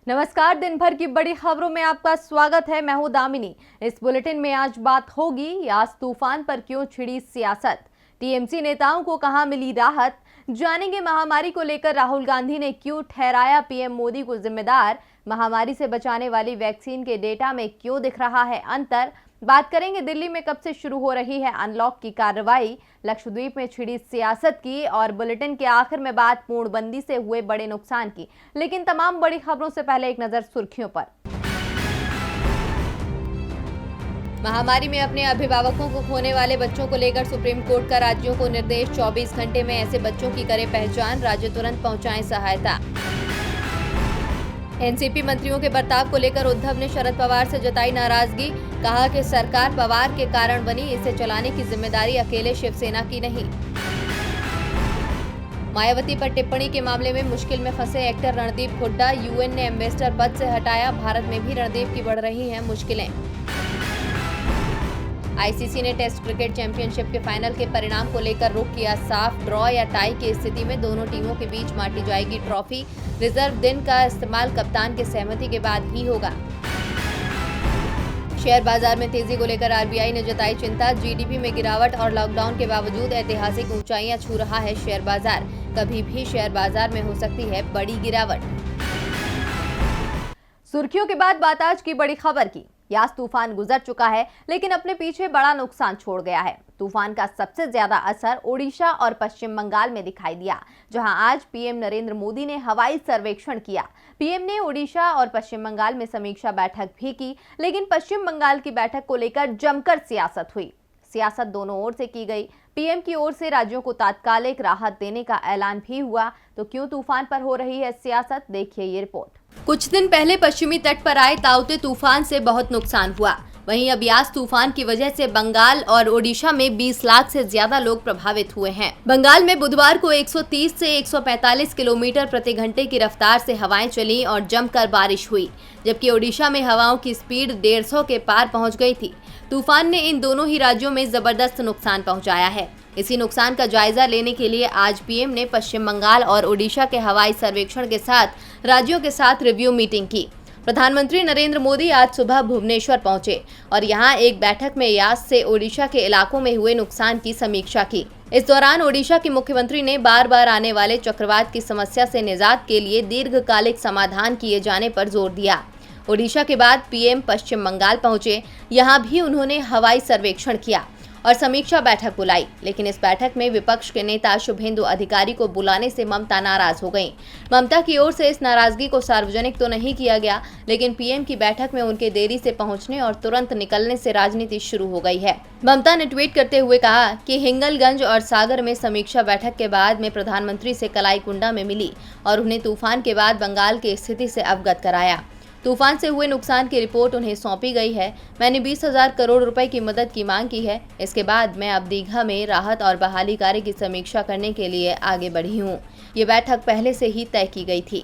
नमस्कार। दिन भर की बड़ी खबरों में आपका स्वागत है। मैं हूं दामिनी। इस बुलेटिन में आज बात होगी यास तूफान पर क्यों छिड़ी सियासत, टीएमसी नेताओं को कहां मिली राहत, जानेंगे महामारी को लेकर राहुल गांधी ने क्यों ठहराया पीएम मोदी को जिम्मेदार, महामारी से बचाने वाली वैक्सीन के डेटा में क्यों दिख रहा है अंतर, बात करेंगे दिल्ली में कब से शुरू हो रही है अनलॉक की कार्रवाई, लक्षद्वीप में छिड़ी सियासत की और बुलेटिन के आखिर में बात पूर्णबंदी से हुए बड़े नुकसान की। लेकिन तमाम बड़ी खबरों से पहले एक नजर सुर्खियों पर। महामारी में अपने अभिभावकों को खोने वाले बच्चों को लेकर सुप्रीम कोर्ट का राज्यों को निर्देश, 24 घंटे में ऐसे बच्चों की करें पहचान, राज्य तुरंत पहुंचाएं सहायता। एनसीपी मंत्रियों के बर्ताव को लेकर उद्धव ने शरद पवार से जताई नाराजगी, कहा कि सरकार पवार के कारण बनी, इसे चलाने की जिम्मेदारी अकेले शिवसेना की नहीं। मायावती पर टिप्पणी के मामले में मुश्किल में फंसे एक्टर रणदीप हुड्डा, यूएन ने एम्बेसडर पद से हटाया, भारत में भी रणदीप की बढ़ रही हैं मुश्किलें। आईसीसी ने टेस्ट क्रिकेट चैंपियनशिप के फाइनल के परिणाम को लेकर रुख किया साफ, ड्रॉ या टाई की स्थिति में दोनों टीमों के बीच बांटी जाएगी ट्रॉफी, रिजर्व दिन का इस्तेमाल कप्तान की सहमति के बाद ही होगा। शेयर बाजार में तेजी को लेकर आरबीआई ने जताई चिंता, जीडीपी में गिरावट और लॉकडाउन के बावजूद ऐतिहासिक ऊंचाइयां छू रहा है शेयर बाजार, कभी भी शेयर बाजार में हो सकती है बड़ी गिरावट। सुर्खियों के बाद बात आज की बड़ी खबर की। यास तूफान गुजर चुका है लेकिन अपने पीछे बड़ा नुकसान छोड़ गया है। तूफान का सबसे ज्यादा असर ओडिशा और पश्चिम बंगाल में दिखाई दिया, जहां आज पीएम नरेंद्र मोदी ने हवाई सर्वेक्षण किया। पीएम ने ओडिशा और पश्चिम बंगाल में समीक्षा बैठक भी की, लेकिन पश्चिम बंगाल की बैठक को लेकर जमकर सियासत हुई। सियासत दोनों ओर से की गई। पीएम की ओर से राज्यों को तात्कालिक राहत देने का ऐलान भी हुआ। तो क्यों तूफान पर हो रही है सियासत, देखिए ये रिपोर्ट। कुछ दिन पहले पश्चिमी तट पर आए ताउते तूफान से बहुत नुकसान हुआ। वहीं अब यास तूफान की वजह से बंगाल और ओडिशा में 20 लाख से ज्यादा लोग प्रभावित हुए हैं। बंगाल में बुधवार को 130 से 145 किलोमीटर प्रति घंटे की रफ्तार से हवाएं चली और जमकर बारिश हुई, जबकि ओडिशा में हवाओं की स्पीड 150 के पार पहुंच गई थी। तूफान ने इन दोनों ही राज्यों में जबरदस्त नुकसान पहुंचाया है। इसी नुकसान का जायजा लेने के लिए आज पीएम ने पश्चिम बंगाल और ओडिशा के हवाई सर्वेक्षण के साथ राज्यों के साथ रिव्यू मीटिंग की। प्रधानमंत्री नरेंद्र मोदी आज सुबह भुवनेश्वर पहुंचे और यहां एक बैठक में यास से ओडिशा के इलाकों में हुए नुकसान की समीक्षा की। इस दौरान ओडिशा के मुख्यमंत्री ने बार बार आने वाले चक्रवात की समस्या से निजात के लिए दीर्घकालिक समाधान किए जाने पर जोर दिया। ओडिशा के बाद पीएम पश्चिम बंगाल पहुंचे, यहां भी उन्होंने हवाई सर्वेक्षण किया और समीक्षा बैठक बुलाई, लेकिन इस बैठक में विपक्ष के नेता शुभेंदु अधिकारी को बुलाने से ममता नाराज हो गईं। ममता की ओर से इस नाराजगी को सार्वजनिक तो नहीं किया गया, लेकिन पीएम की बैठक में उनके देरी से पहुंचने और तुरंत निकलने से राजनीति शुरू हो गई है। ममता ने ट्वीट करते हुए कहा कि हिंगलगंज और सागर में समीक्षा बैठक के बाद मैं प्रधानमंत्री से कलाईकुंडा में मिली और उन्हें तूफान के बाद बंगाल की स्थिति से अवगत कराया। तूफान से हुए नुकसान की रिपोर्ट उन्हें सौंपी गई है। मैंने 20,000 करोड़ रुपए की मदद की मांग की है। इसके बाद मैं अब दीघा में राहत और बहाली कार्य की समीक्षा करने के लिए आगे बढ़ी हूँ। ये बैठक पहले से ही तय की गई थी।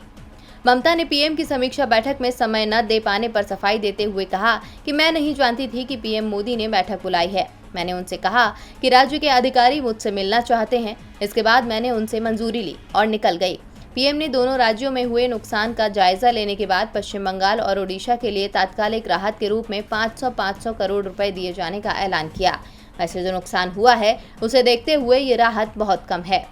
ममता ने पीएम की समीक्षा बैठक में समय न दे पाने पर सफाई देते हुए कहा कि मैं नहीं जानती थी कि पीएम मोदी ने बैठक बुलाई है। मैंने उनसे कहा कि राज्य के अधिकारी मुझसे मिलना चाहते हैं। इसके बाद मैंने उनसे मंजूरी ली और निकल गई। पीएम ने दोनों राज्यों में हुए नुकसान का जायजा लेने के बाद पश्चिम बंगाल और ओडिशा के लिए तात्कालिक राहत के रूप में 500 करोड़ रुपए दिए जाने का ऐलान किया। वैसे जो नुकसान हुआ है उसे देखते हुए ये राहत बहुत कम है।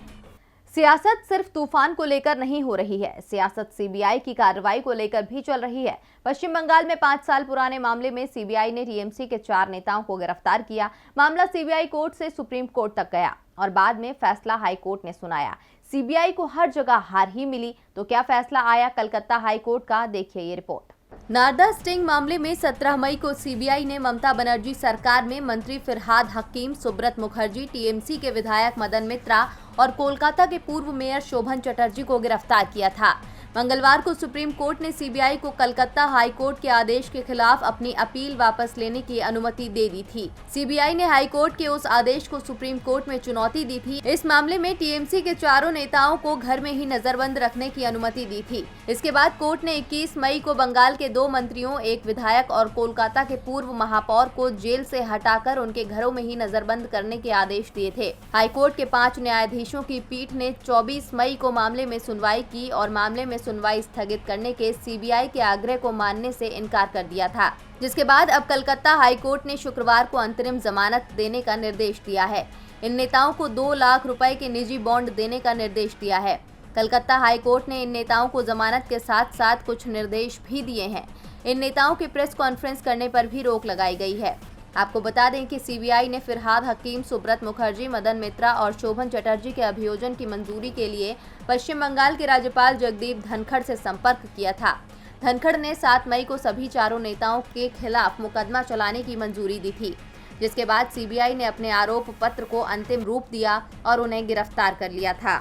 सियासत सिर्फ तूफान को लेकर नहीं हो रही है, सियासत सीबीआई की कार्रवाई को लेकर भी चल रही है। पश्चिम बंगाल में 5 साल पुराने मामले में सीबीआई ने टीएमसी के 4 नेताओं को गिरफ्तार किया। मामला सीबीआई कोर्ट से सुप्रीम कोर्ट तक गया और बाद में फैसला हाई कोर्ट ने सुनाया। सीबीआई को हर जगह हार ही मिली, तो क्या फैसला आया कलकत्ता हाई कोर्ट का, देखिए ये रिपोर्ट। नारदा स्टिंग मामले में 17 मई को सीबीआई ने ममता बनर्जी सरकार में मंत्री फिरहाद हकीम, सुब्रत मुखर्जी, टीएमसी के विधायक मदन मित्रा और कोलकाता के पूर्व मेयर शोभन चटर्जी को गिरफ्तार किया था। मंगलवार को सुप्रीम कोर्ट ने सीबीआई को कलकत्ता हाई कोर्ट के आदेश के खिलाफ अपनी अपील वापस लेने की अनुमति दे दी थी। सीबीआई ने हाई कोर्ट के उस आदेश को सुप्रीम कोर्ट में चुनौती दी थी। इस मामले में टीएमसी के चारों नेताओं को घर में ही नजरबंद रखने की अनुमति दी थी। इसके बाद कोर्ट ने 21 मई को बंगाल के 2 मंत्रियों, एक विधायक और कोलकाता के पूर्व महापौर को जेल से हटाकर उनके घरों में ही नजरबंद करने के आदेश दिए थे। हाईकोर्ट के 5 न्यायाधीशों की पीठ ने 24 मई को मामले में सुनवाई की और मामले में सुनवाई स्थगित करने के सीबीआई के आग्रह को मानने से इनकार कर दिया था, जिसके बाद अब कलकत्ता हाईकोर्ट ने शुक्रवार को अंतरिम जमानत देने का निर्देश दिया है। इन नेताओं को 2 लाख रुपए के निजी बॉन्ड देने का निर्देश दिया है। कलकत्ता हाईकोर्ट ने इन नेताओं को जमानत के साथ साथ कुछ निर्देश भी दिए हैं। इन नेताओं के प्रेस कॉन्फ्रेंस करने पर भी रोक लगाई गई है। आपको बता दें कि सीबीआई ने फिरहाद हकीम, सुब्रत मुखर्जी, मदन मित्रा और शोभन चटर्जी के अभियोजन की मंजूरी के लिए पश्चिम बंगाल के राज्यपाल जगदीप धनखड़ से संपर्क किया था। धनखड़ ने 7 मई को सभी चारों नेताओं के खिलाफ मुकदमा चलाने की मंजूरी दी थी, जिसके बाद सीबीआई ने अपने आरोप पत्र को अंतिम रूप दिया और उन्हें गिरफ्तार कर लिया था।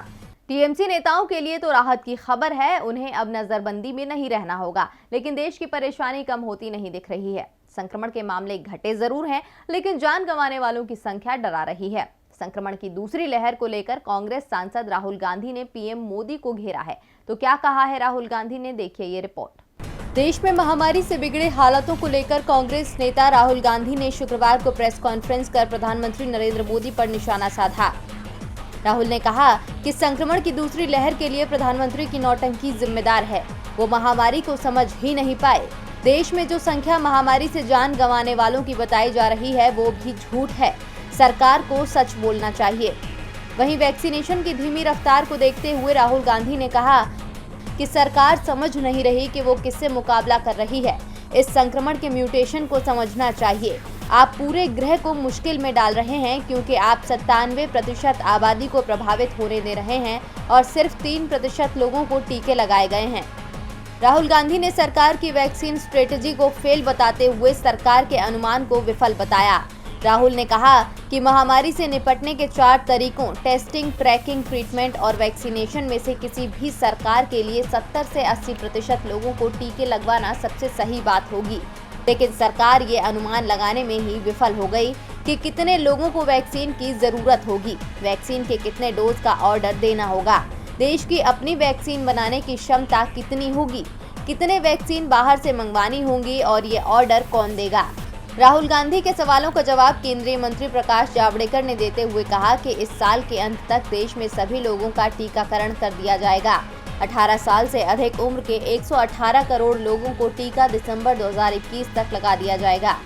टीएमसी नेताओं के लिए तो राहत की खबर है, उन्हें अब नजरबंदी में नहीं रहना होगा, लेकिन देश की परेशानी कम होती नहीं दिख रही है। संक्रमण के मामले घटे जरूर हैं, लेकिन जान गंवाने वालों की संख्या डरा रही है। संक्रमण की दूसरी लहर को लेकर कांग्रेस सांसद राहुल गांधी ने पीएम मोदी को घेरा है। तो क्या कहा है राहुल गांधी ने, देखिए ये रिपोर्ट। देश में महामारी से बिगड़े हालातों को लेकर कांग्रेस नेता राहुल गांधी ने शुक्रवार को प्रेस कॉन्फ्रेंस कर प्रधानमंत्री नरेंद्र मोदी पर निशाना साधा। राहुल ने कहा कि संक्रमण की दूसरी लहर के लिए प्रधानमंत्री की नौटंकी जिम्मेदार है। वो महामारी को समझ ही नहीं पाए। देश में जो संख्या महामारी से जान गंवाने वालों की बताई जा रही है वो भी झूठ है। सरकार को सच बोलना चाहिए। वहीं वैक्सीनेशन की धीमी रफ्तार को देखते हुए राहुल गांधी ने कहा कि सरकार समझ नहीं रही कि वो किससे मुकाबला कर रही है। इस संक्रमण के म्यूटेशन को समझना चाहिए। आप पूरे ग्रह को मुश्किल में डाल रहे हैं, क्योंकि आप 97% आबादी को प्रभावित होने दे रहे हैं और सिर्फ 3% लोगों को टीके लगाए गए हैं। राहुल गांधी ने सरकार की वैक्सीन स्ट्रेटेजी को फेल बताते हुए सरकार के अनुमान को विफल बताया। राहुल ने कहा कि महामारी से निपटने के 4 तरीकों टेस्टिंग, ट्रैकिंग, ट्रीटमेंट और वैक्सीनेशन में से किसी भी सरकार के लिए 70 से 80% लोगों को टीके लगवाना सबसे सही बात होगी। लेकिन सरकार ये अनुमान लगाने में ही विफल हो गई कि कितने लोगों को वैक्सीन की जरूरत होगी, वैक्सीन के कितने डोज का ऑर्डर देना होगा, देश की अपनी वैक्सीन बनाने की क्षमता कितनी होगी, कितने वैक्सीन बाहर से मंगवानी होंगी और ये ऑर्डर कौन देगा। राहुल गांधी के सवालों का जवाब केंद्रीय मंत्री प्रकाश जावड़ेकर ने देते हुए कहा कि इस साल के अंत तक देश में सभी लोगों का टीकाकरण कर दिया जाएगा। 18 साल से अधिक उम्र के 118 करोड़ लोगों को टीका दिसंबर 2021 तक लगा दिया जाएगा।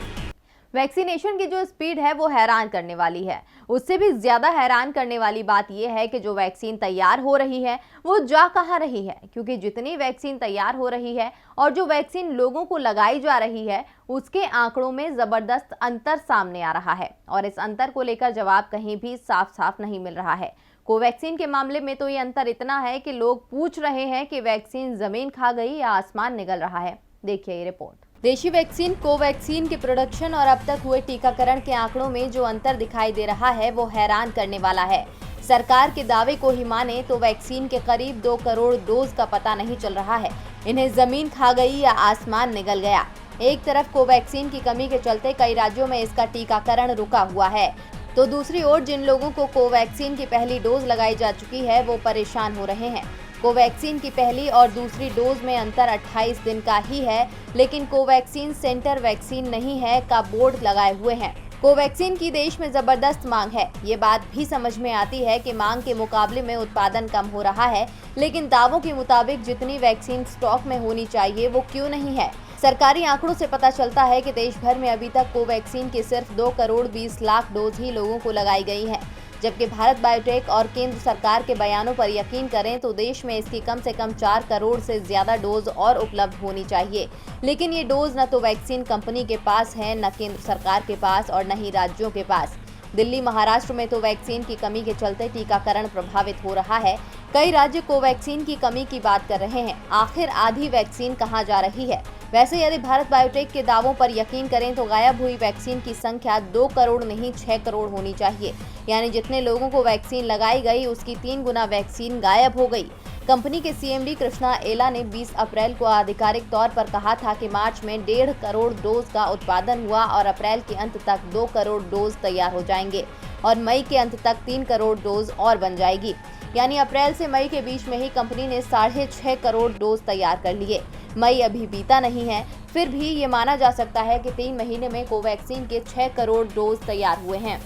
वैक्सीनेशन की जो स्पीड है वो हैरान करने वाली है। उससे भी ज्यादा हैरान करने वाली बात यह है कि जो वैक्सीन तैयार हो रही है वो जा कहाँ रही है, क्योंकि जितनी वैक्सीन तैयार हो रही है और जो वैक्सीन लोगों को लगाई जा रही है उसके आंकड़ों में जबरदस्त अंतर सामने आ रहा है और इस अंतर को लेकर जवाब कहीं भी साफ साफ नहीं मिल रहा है। कोवैक्सीन के मामले में तो ये अंतर इतना है कि लोग पूछ रहे हैं कि वैक्सीन जमीन खा गई या आसमान निगल रहा है। देखिए ये रिपोर्ट। देशी वैक्सीन कोवैक्सीन के प्रोडक्शन और अब तक हुए टीकाकरण के आंकड़ों में जो अंतर दिखाई दे रहा है वो हैरान करने वाला है। सरकार के दावे को ही माने तो वैक्सीन के करीब 2 करोड़ डोज का पता नहीं चल रहा है। इन्हें जमीन खा गई या आसमान निगल गया। एक तरफ कोवैक्सीन की कमी के चलते कई राज्यों में इसका टीकाकरण रुका हुआ है, तो दूसरी ओर जिन लोगों को कोवैक्सीन की पहली डोज लगाई जा चुकी है वो परेशान हो रहे हैं। कोवैक्सीन की पहली और दूसरी डोज में अंतर 28 दिन का ही है, लेकिन कोवैक्सीन सेंटर वैक्सीन नहीं है का बोर्ड लगाए हुए हैं। कोवैक्सीन की देश में जबरदस्त मांग है। ये बात भी समझ में आती है कि मांग के मुकाबले में उत्पादन कम हो रहा है, लेकिन दावों के मुताबिक जितनी वैक्सीन स्टॉक में होनी चाहिए वो क्यों नहीं है। सरकारी आंकड़ों से पता चलता है कि देश भर में अभी तक कोवैक्सीन की सिर्फ 2 करोड़ 20 लाख डोज ही लोगों को लगाई गई है, जबकि भारत बायोटेक और केंद्र सरकार के बयानों पर यकीन करें तो देश में इसकी कम से कम 4 करोड़ से ज्यादा डोज और उपलब्ध होनी चाहिए। लेकिन ये डोज न तो वैक्सीन कंपनी के पास है, न केंद्र सरकार के पास और न ही राज्यों के पास। दिल्ली, महाराष्ट्र में तो वैक्सीन की कमी के चलते टीकाकरण प्रभावित हो रहा है। कई राज्य कोवैक्सीन की कमी की बात कर रहे हैं। आखिर आधी वैक्सीन कहां जा रही है? वैसे यदि भारत बायोटेक के दावों पर यकीन करें तो गायब हुई वैक्सीन की संख्या 2 करोड़ नहीं 6 करोड़ होनी चाहिए, यानी जितने लोगों को वैक्सीन लगाई गई उसकी 3 गुना वैक्सीन गायब हो गई। कंपनी के सीएमडी कृष्णा एला ने 20 अप्रैल को आधिकारिक तौर पर कहा था कि मार्च में 1.5 करोड़ डोज का उत्पादन हुआ और अप्रैल के अंत तक 2 करोड़ डोज तैयार हो जाएंगे और मई के अंत तक 3 करोड़ डोज और बन जाएगी। यानी अप्रैल से मई के बीच में ही कंपनी ने 6.5 करोड़ डोज तैयार कर लिए। मई अभी बीता नहीं है, फिर भी ये माना जा सकता है कि 3 महीने में कोवैक्सीन के 6 करोड़ डोज तैयार हुए हैं।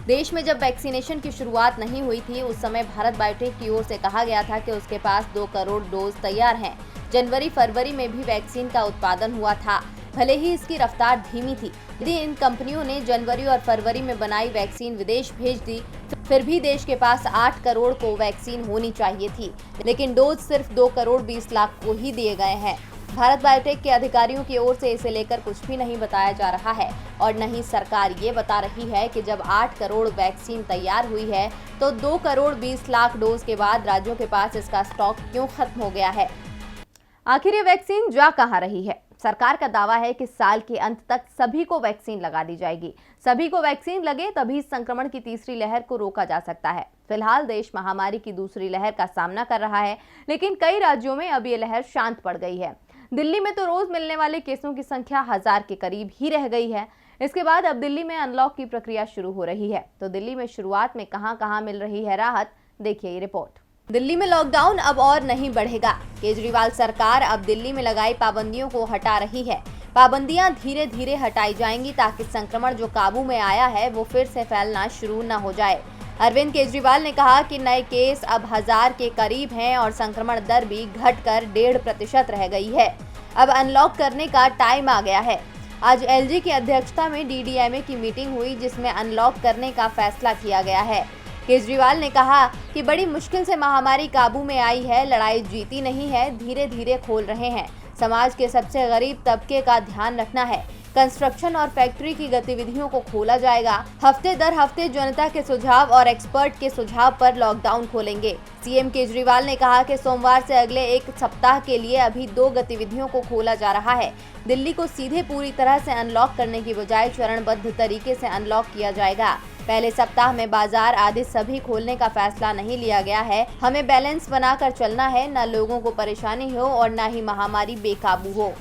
देश में जब वैक्सीनेशन की शुरुआत नहीं हुई थी, उस समय भारत बायोटेक की ओर से कहा गया था कि उसके पास 2 करोड़ डोज तैयार हैं। जनवरी फरवरी में भी वैक्सीन का उत्पादन हुआ था, भले ही इसकी रफ्तार धीमी थी। यदि इन कंपनियों ने जनवरी और फरवरी में बनाई वैक्सीन विदेश भेज दी, फिर भी देश के पास 8 करोड़ को वैक्सीन होनी चाहिए थी, लेकिन डोज सिर्फ 2 करोड़ 20 लाख को ही दिए गए हैं। भारत बायोटेक के अधिकारियों की ओर से इसे लेकर कुछ भी नहीं बताया जा रहा है और न ही सरकार ये बता रही है कि जब 8 करोड़ वैक्सीन तैयार हुई है तो 2 करोड़ 20 लाख डोज के बाद राज्यों के पास इसका स्टॉक क्यों खत्म हो गया है। आखिर ये वैक्सीन जा कहाँ रही है? सरकार का दावा है कि साल के अंत तक सभी को वैक्सीन लगा दी जाएगी। सभी को वैक्सीन लगे तभी संक्रमण की तीसरी लहर को रोका जा सकता है। फिलहाल देश महामारी की दूसरी लहर का सामना कर रहा है, लेकिन कई राज्यों में अब ये लहर शांत पड़ गई है। दिल्ली में तो रोज मिलने वाले केसों की संख्या 1000 के करीब ही रह गई है। इसके बाद अब दिल्ली में अनलॉक की प्रक्रिया शुरू हो रही है। तो दिल्ली में शुरुआत में कहां मिल रही है राहत, देखिए ये रिपोर्ट। दिल्ली में लॉकडाउन अब और नहीं बढ़ेगा। केजरीवाल सरकार अब दिल्ली में लगाई पाबंदियों को हटा रही है। पाबंदियां धीरे धीरे हटाई जाएंगी ताकि संक्रमण जो काबू में आया है वो फिर से फैलना शुरू न हो जाए। अरविंद केजरीवाल ने कहा कि नए केस अब 1000 के करीब हैं और संक्रमण दर भी घटकर 1.5% रह गई है। अब अनलॉक करने का टाइम आ गया है। आज एलजी की अध्यक्षता में डीडीएमए की मीटिंग हुई, जिसमें अनलॉक करने का फैसला किया गया है। केजरीवाल ने कहा कि बड़ी मुश्किल से महामारी काबू में आई है, लड़ाई जीती नहीं है, धीरे धीरे खोल रहे हैं। समाज के सबसे गरीब तबके का ध्यान रखना है। कंस्ट्रक्शन और फैक्ट्री की गतिविधियों को खोला जाएगा। हफ्ते दर हफ्ते जनता के सुझाव और एक्सपर्ट के सुझाव पर लॉकडाउन खोलेंगे। सीएम केजरीवाल ने कहा कि सोमवार से अगले 1 सप्ताह के लिए अभी 2 गतिविधियों को खोला जा रहा है। दिल्ली को सीधे पूरी तरह से अनलॉक करने की बजाय चरणबद्ध तरीके से अनलॉक किया जाएगा। पहले सप्ताह में बाजार आदि सभी खोलने का फैसला नहीं लिया गया है। हमें बैलेंस बनाकर चलना है, न लोगों को परेशानी हो और न ही महामारी बेकाबू हो।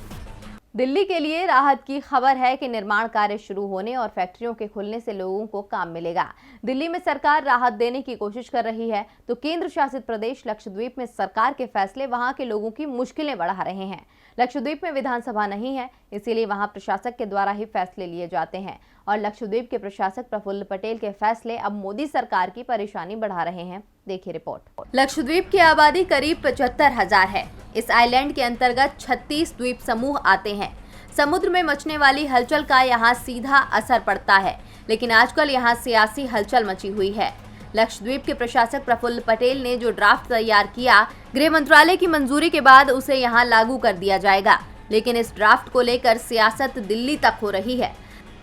दिल्ली के लिए राहत की खबर है कि निर्माण कार्य शुरू होने और फैक्ट्रियों के खुलने से लोगों को काम मिलेगा। दिल्ली में सरकार राहत देने की कोशिश कर रही है, तो केंद्र शासित प्रदेश लक्षद्वीप में सरकार के फैसले वहां के लोगों की मुश्किलें बढ़ा रहे हैं। लक्षद्वीप में विधानसभा नहीं है, इसीलिए वहां प्रशासक के द्वारा ही फैसले लिए जाते हैं और लक्षद्वीप के प्रशासक प्रफुल्ल पटेल के फैसले अब मोदी सरकार की परेशानी बढ़ा रहे हैं। देखिए रिपोर्ट। लक्षद्वीप की आबादी करीब 75,000 है। इस आइलैंड के अंतर्गत 36 द्वीप समूह आते हैं। समुद्र में मचने वाली हलचल का यहाँ सीधा असर पड़ता है, लेकिन आजकल यहाँ सियासी हलचल मची हुई है। लक्षद्वीप के प्रशासक प्रफुल्ल पटेल ने जो ड्राफ्ट तैयार किया, गृह मंत्रालय की मंजूरी के बाद उसे यहाँ लागू कर दिया जाएगा, लेकिन इस ड्राफ्ट को लेकर सियासत दिल्ली तक हो रही है।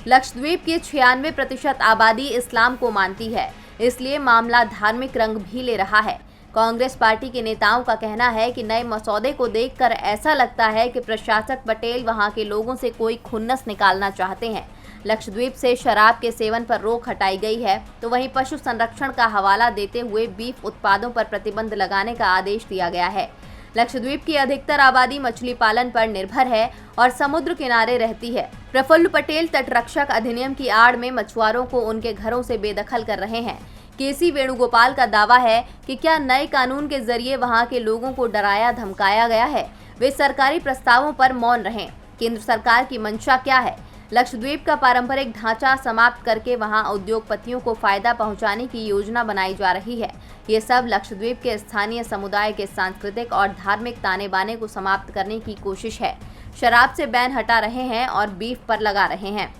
लक्षद्वीप की 96% आबादी इस्लाम को मानती है, इसलिए मामला धार्मिक रंग भी ले रहा है। कांग्रेस पार्टी के नेताओं का कहना है कि नए मसौदे को देखकर ऐसा लगता है कि प्रशासक पटेल वहां के लोगों से कोई खुन्नस निकालना चाहते हैं। लक्षद्वीप से शराब के सेवन पर रोक हटाई गई है, तो वहीं पशु संरक्षण का हवाला देते हुए बीफ उत्पादों पर प्रतिबंध लगाने का आदेश दिया गया है। लक्षद्वीप की अधिकतर आबादी मछली पालन पर निर्भर है और समुद्र किनारे रहती है। प्रफुल्ल पटेल तटरक्षक अधिनियम की आड़ में मछुआरों को उनके घरों से बेदखल कर रहे हैं। केसी वेणुगोपाल का दावा है कि क्या नए कानून के जरिए वहां के लोगों को डराया धमकाया गया है। वे सरकारी प्रस्तावों पर मौन रहें। केंद्र सरकार की मंशा क्या है? लक्षद्वीप का पारंपरिक ढांचा समाप्त करके वहां उद्योगपतियों को फायदा पहुंचाने की योजना बनाई जा रही है। ये सब लक्षद्वीप के स्थानीय समुदाय के सांस्कृतिक और धार्मिक ताने बाने को समाप्त करने की कोशिश है। शराब से बैन हटा रहे हैं और बीफ पर लगा रहे हैं।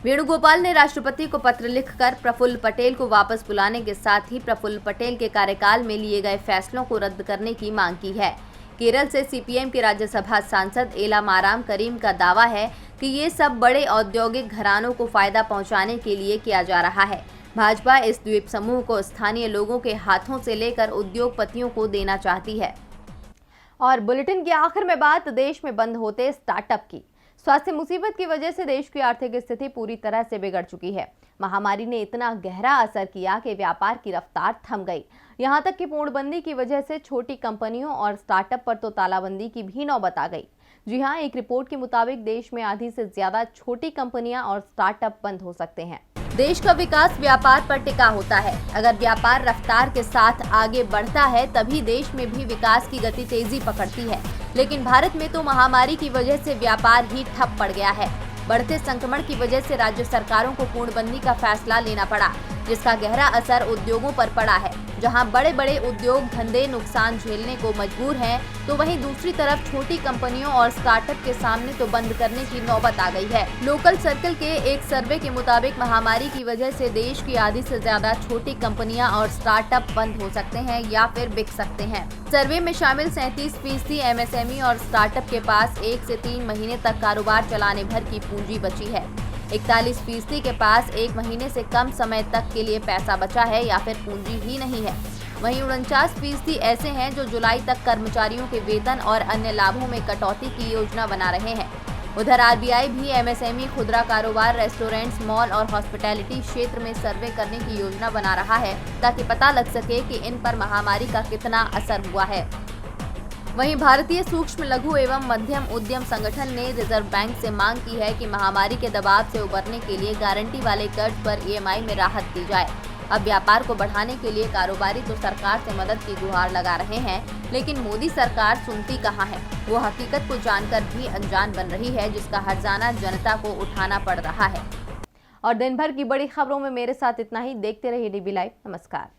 वेणुगोपाल ने राष्ट्रपति को पत्र लिखकर प्रफुल्ल पटेल को वापस बुलाने के साथ ही प्रफुल्ल पटेल के कार्यकाल में लिए गए फैसलों को रद्द करने की मांग की है। केरल से सीपीएम के राज्यसभा सांसद एलामाराम करीम का दावा है कि ये सब बड़े औद्योगिक घरानों को फायदा पहुंचाने के लिए किया जा रहा है। भाजपा इस द्वीप समूह को स्थानीय लोगों के हाथों से लेकर उद्योगपतियों को देना चाहती है। और बुलेटिन की आखिर में बात देश में बंद होते स्टार्टअप की। स्वास्थ्य मुसीबत की वजह से देश की आर्थिक स्थिति पूरी तरह से बिगड़ चुकी है। महामारी ने इतना गहरा असर किया कि व्यापार की रफ्तार थम गई। यहां तक कि पूर्णबंदी की वजह से छोटी कंपनियों और स्टार्टअप पर तो तालाबंदी की भी नौबत आ गई। जी हां, एक रिपोर्ट के मुताबिक देश में आधी से ज्यादा छोटी कंपनियां और स्टार्टअप बंद हो सकते हैं। देश का विकास व्यापार पर टिका होता है। अगर व्यापार रफ्तार के साथ आगे बढ़ता है तभी देश में भी विकास की गति तेजी पकड़ती है। लेकिन भारत में तो महामारी की वजह से व्यापार ही ठप पड़ गया है। बढ़ते संक्रमण की वजह से राज्य सरकारों को पूर्णबंदी का फैसला लेना पड़ा। जिसका गहरा असर उद्योगों पर पड़ा है। जहां बड़े बड़े उद्योग धंधे नुकसान झेलने को मजबूर हैं, तो वहीं दूसरी तरफ छोटी कंपनियों और स्टार्टअप के सामने तो बंद करने की नौबत आ गई है। लोकल सर्कल के एक सर्वे के मुताबिक महामारी की वजह से देश की आधी से ज्यादा छोटी कंपनियां और स्टार्टअप बंद हो सकते हैं या फिर बिक सकते हैं। सर्वे में शामिल 37% MSME और स्टार्टअप के पास 1 से 3 महीने तक कारोबार चलाने भर की पूंजी बची है। 41% के पास 1 महीने से कम समय तक के लिए पैसा बचा है या फिर पूंजी ही नहीं है। वहीं 49% ऐसे हैं जो जुलाई तक कर्मचारियों के वेतन और अन्य लाभों में कटौती की योजना बना रहे हैं। उधर RBI भी MSME, खुदरा कारोबार, रेस्टोरेंट्स, मॉल और हॉस्पिटैलिटी क्षेत्र में सर्वे करने की योजना बना रहा है ताकि पता लग सके कि इन पर महामारी का कितना असर हुआ है। वहीं भारतीय सूक्ष्म, लघु एवं मध्यम उद्यम संगठन ने रिजर्व बैंक से मांग की है कि महामारी के दबाव से उबरने के लिए गारंटी वाले कर्ज पर EMI में राहत दी जाए। अब व्यापार को बढ़ाने के लिए कारोबारी तो सरकार से मदद की गुहार लगा रहे हैं, लेकिन मोदी सरकार सुनती कहाँ है। वो हकीकत को जानकर भी अनजान बन रही है, जिसका हर्जाना जनता को उठाना पड़ रहा है। और दिन भर की बड़ी खबरों में मेरे साथ इतना ही। देखते रहिए DB लाइव। नमस्कार।